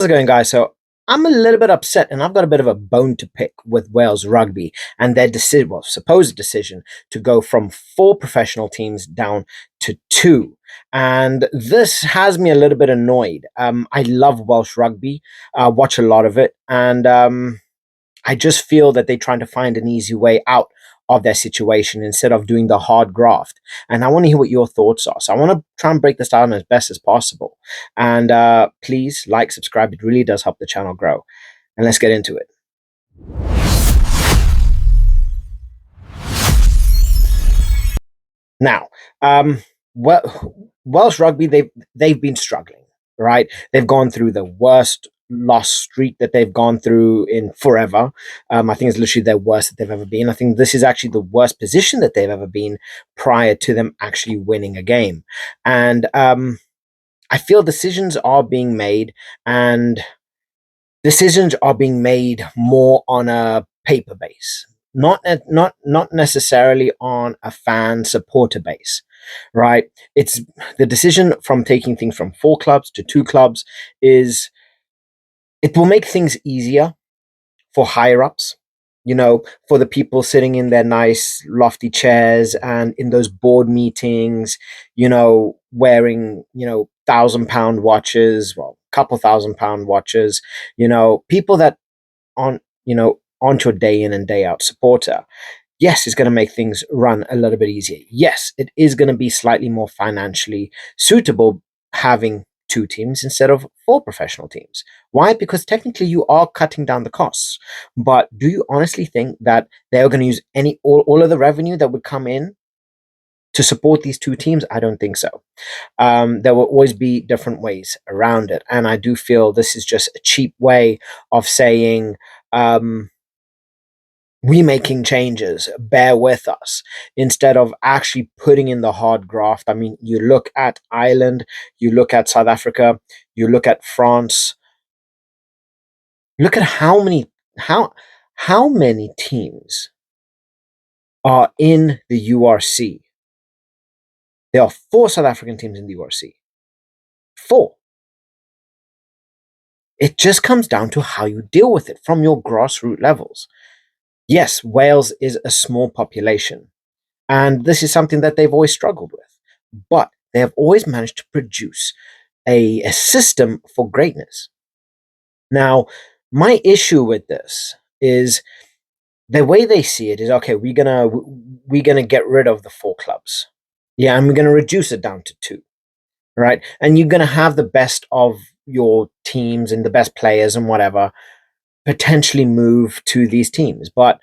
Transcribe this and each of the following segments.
How's it going, guys? So I'm a little bit upset, and I've got a bit of a bone to pick with Wales Rugby and their decision, well, supposed decision to go from four professional teams down to two. And this has me a little bit annoyed. I love Welsh Rugby, watch a lot of it, and I just feel that they're trying to find an easy way out of their situation instead of doing the hard graft. And I want to hear what your thoughts are. So I want to try and break this down as best as possible. And please like, subscribe. It really does help the channel grow. And let's get into it. Now, well, Welsh Rugby, they've been struggling, right? They've gone through the worst loss streak that they've gone through in forever. I think it's literally their worst that they've ever been. I think this is actually the worst position that they've ever been prior to them actually winning a game. And I feel decisions are being made, and decisions are being made more on a paper base, not necessarily on a fan supporter base, right? It's the decision from taking things from four clubs to two clubs is it will make things easier for higher ups, for the people sitting in their nice lofty chairs and in those board meetings, wearing, £1,000 watches, well, couple £1,000 watches, people that aren't, aren't your day in and day out supporter. Yes, it's going to make things run a little bit easier. Yes, it is going to be slightly more financially suitable having two teams instead of four professional teams. Why? Because technically you are cutting down the costs. But do you honestly think that they're going to use all of the revenue that would come in to support these two teams? I don't think so. There will always be different ways around it. And I do feel this is just a cheap way of saying, we making changes, bear with us, instead of actually putting in the hard graft. I mean, you look at Ireland, you look at South Africa, you look at France. Look at how many teams are in the URC. There are four South African teams in the URC. Four. It just comes down to how you deal with it from your grassroots levels. Yes, Wales is a small population, and this is something that they've always struggled with. But they have always managed to produce a system for greatness. Now, my issue with this is the way they see it is, okay, we're gonna get rid of the four clubs. Yeah, and we're gonna reduce it down to two, right? And you're gonna have the best of your teams and the best players and whatever potentially move to these teams. But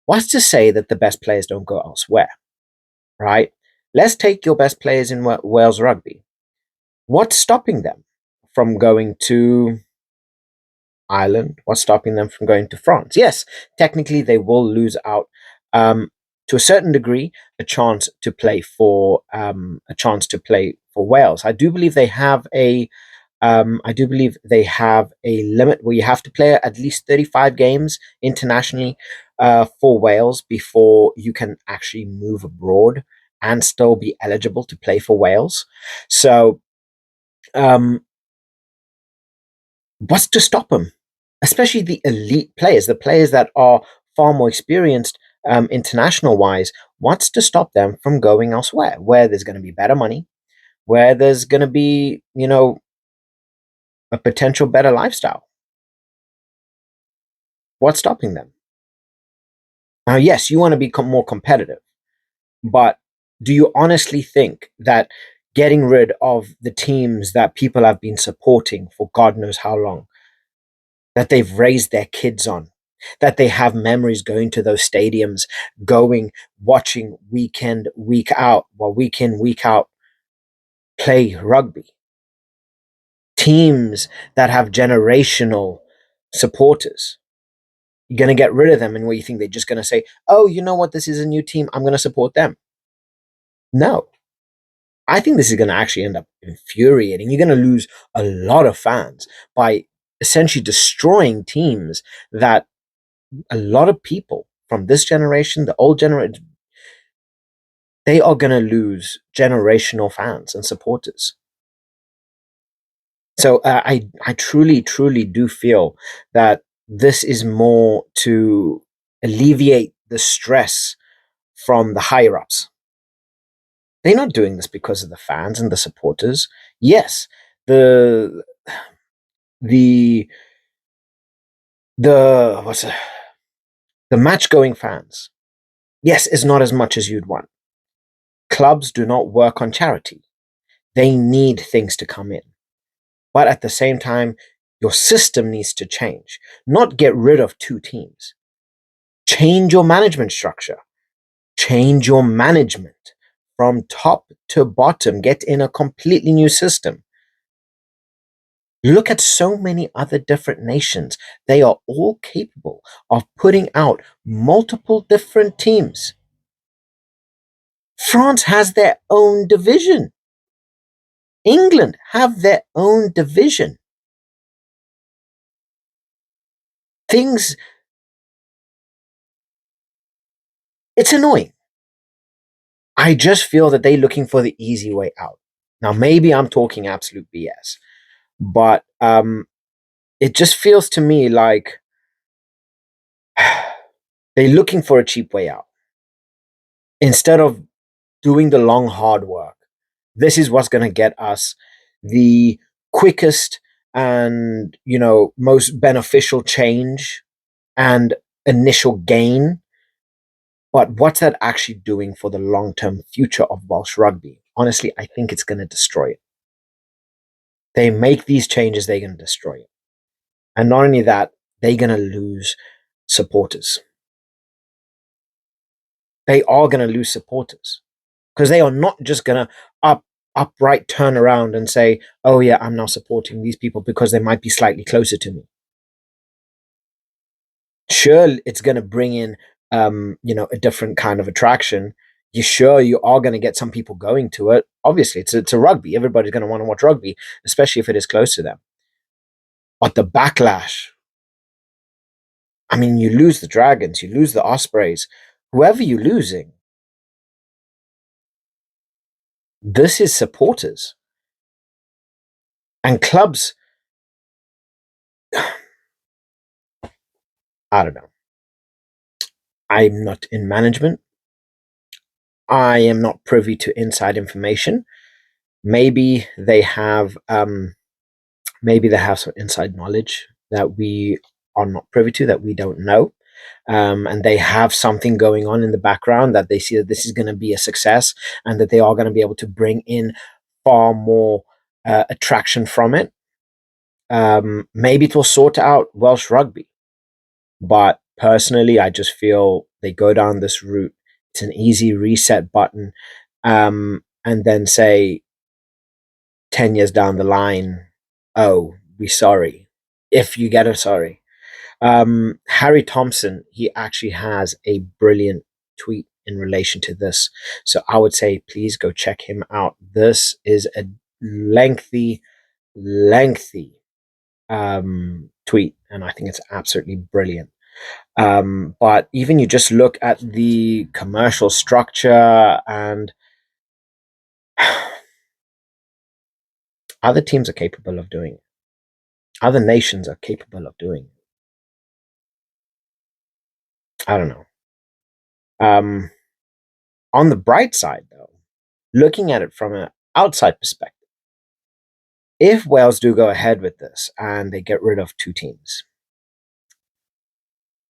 what's to say that the best players don't go elsewhere, right? Let's take your best players in Wales Rugby. What's stopping them from going to Ireland? What's stopping them from going to France? Yes, technically they will lose out, to a certain degree, a chance to play for Wales. I do believe they have a limit where you have to play at least 35 games internationally for Wales before you can actually move abroad and still be eligible to play for Wales. So, um, what's to stop them? Especially the elite players, the players that are far more experienced international wise. What's to stop them from going elsewhere where there's going to be better money, where there's going to be, a potential better lifestyle? What's stopping them? Now, yes, you want to become more competitive, but do you honestly think that getting rid of the teams that people have been supporting for God knows how long, that they've raised their kids on, that they have memories going to those stadiums, going, watching week in, week out, play rugby, teams that have generational supporters? You're going to get rid of them, and what you think they're just going to say, oh, you know what, this is a new team, I'm going to support them? No. I think this is going to actually end up infuriating. You're going to lose a lot of fans by essentially destroying teams that a lot of people from this generation, the old generation, they are going to lose generational fans and supporters. So I truly do feel that this is more to alleviate the stress from the higher ups. They're not doing this because of the fans and the supporters. Yes, the the the what's it, the match going fans. Yes, is not as much as you'd want. Clubs do not work on charity. They need things to come in. But at the same time, your system needs to change. Not get rid of two teams. Change your management structure. Change your management from top to bottom. Get in a completely new system. Look at so many other different nations. They are all capable of putting out multiple different teams. France has their own division. England have their own division. Things, it's annoying. I just feel that they're looking for the easy way out. Now, maybe I'm talking absolute BS, but it just feels to me like they're looking for a cheap way out instead of doing the long, hard work. This is what's going to get us the quickest and most beneficial change and initial gain. But what's that actually doing for the long term future of Welsh rugby? Honestly, I think it's going to destroy it. They make these changes, they're going to destroy it. And not only that, they're going to lose supporters. They are going to lose supporters because they are not just going to upright turn around and say, oh, yeah, I'm now supporting these people because they might be slightly closer to me. Sure, it's going to bring in, a different kind of attraction. You sure you are going to get some people going to it. Obviously, it's a rugby. Everybody's going to want to watch rugby, especially if it is close to them. But the backlash, I mean, you lose the Dragons, you lose the Ospreys, whoever you're losing, this is supporters. And clubs, I don't know. I'm not in management. I am not privy to inside information. Maybe they have some inside knowledge that we are not privy to, that we don't know. And they have something going on in the background that they see that this is going to be a success and that they are going to be able to bring in far more attraction from it. Maybe it will sort out Welsh rugby. But personally, I just feel they go down this route. It's an easy reset button. And then say 10 years down the line, oh, we sorry. If you get a sorry. Harry Thompson, he actually has a brilliant tweet in relation to this. So I would say, please go check him out. This is a lengthy tweet, and I think it's absolutely brilliant. But even you just look at the commercial structure, and other teams are capable of doing it. Other nations are capable of doing it. I don't know. Um, on the bright side, though, looking at it from an outside perspective, if Wales do go ahead with this and they get rid of two teams,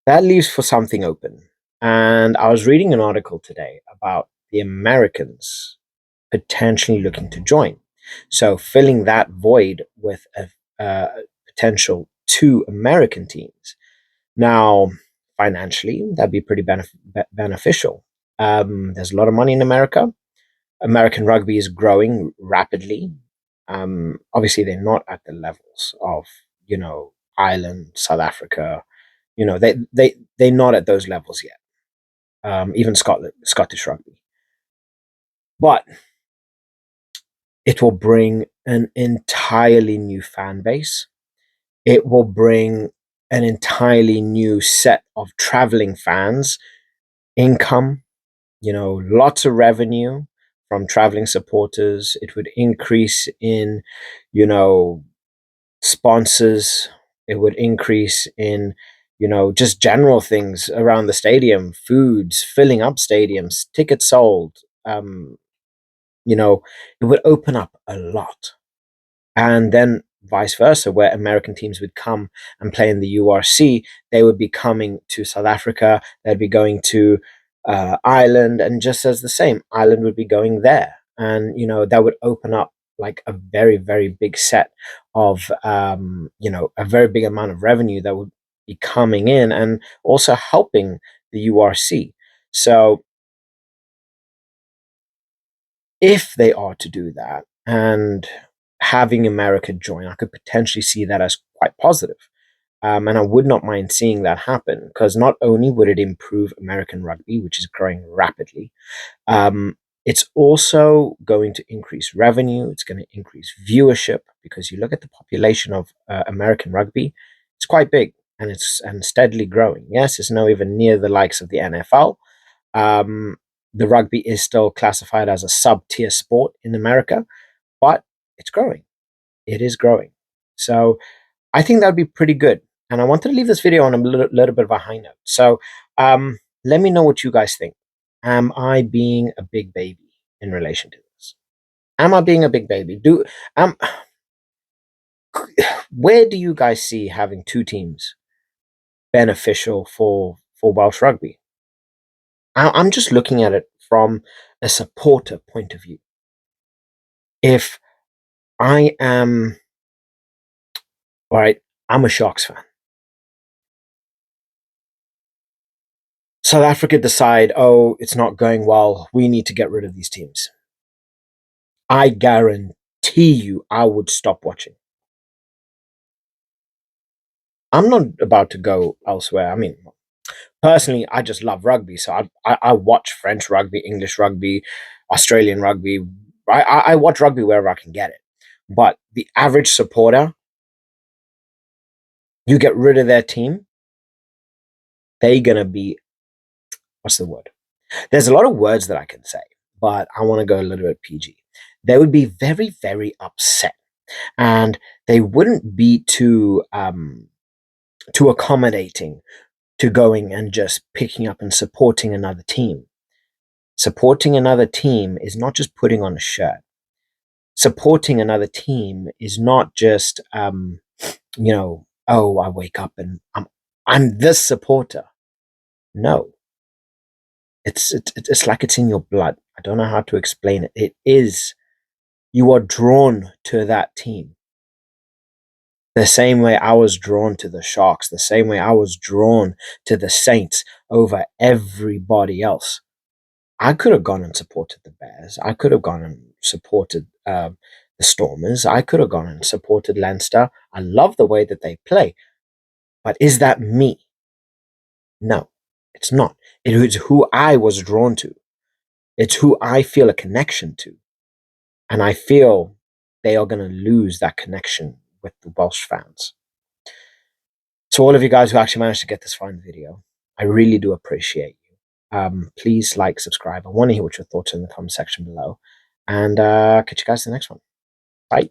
that leaves for something open. And I was reading an article today about the Americans potentially looking to join. So filling that void with a potential two American teams. Now, financially, that'd be pretty beneficial. There's a lot of money in America. American rugby is growing rapidly. Obviously, they're not at the levels of Ireland, South Africa. They're not at those levels yet. Even Scottish rugby, but it will bring an entirely new fan base. It will bring an entirely new set of traveling fans, income, lots of revenue from traveling supporters. It would increase in, you know, sponsors. It would increase in, just general things around the stadium, foods, filling up stadiums, tickets sold. Um, you know, it would open up a lot. And then vice versa, where American teams would come and play in the URC, they would be coming to South Africa, they'd be going to Ireland, and just as the same, Ireland would be going there. And, that would open up like a very, very big set of, a very big amount of revenue that would be coming in and also helping the URC. So if they are to do that and having America join, I could potentially see that as quite positive. And I would not mind seeing that happen because not only would it improve American rugby, which is growing rapidly, um, it's also going to increase revenue. It's going to increase viewership because you look at the population of American rugby, it's quite big and it's steadily growing. Yes, it's not even near the likes of the NFL. Um, the rugby is still classified as a sub-tier sport in America, but it's growing. It is growing. So I think that would be pretty good. And I wanted to leave this video on a little bit of a high note. So let me know what you guys think. Am I being a big baby in relation to this? Am I being a big baby? Um where do you guys see having two teams beneficial for Welsh rugby? I'm just looking at it from a supporter point of view. If I am all right, I'm a Sharks fan. South Africa decide, oh, it's not going well. We need to get rid of these teams. I guarantee you I would stop watching. I'm not about to go elsewhere. I mean, personally, I just love rugby. So I watch French rugby, English rugby, Australian rugby. I watch rugby wherever I can get it. But the average supporter, you get rid of their team, they're going to be, what's the word? There's a lot of words that I can say, but I want to go a little bit PG. They would be very, very upset and they wouldn't be too accommodating to going and just picking up and supporting another team. Supporting another team is not just putting on a shirt. Supporting another team is not just oh, I wake up and I'm this supporter. No, it's like it's in your blood. I don't know how to explain it. It is, you are drawn to that team. The same way I was drawn to the Sharks, the same way I was drawn to the Saints over everybody else. I could have gone and supported the Bears. I could have gone and supported the Stormers. I could have gone and supported Leinster. I love the way that they play. But is that me? No, it's not. It is who I was drawn to. It's who I feel a connection to. And I feel they are going to lose that connection with the Welsh fans. So all of you guys who actually managed to get this far in the video, I really do appreciate you. Please like, subscribe. I want to hear what your thoughts are in the comment section below. And catch you guys in the next one. Bye.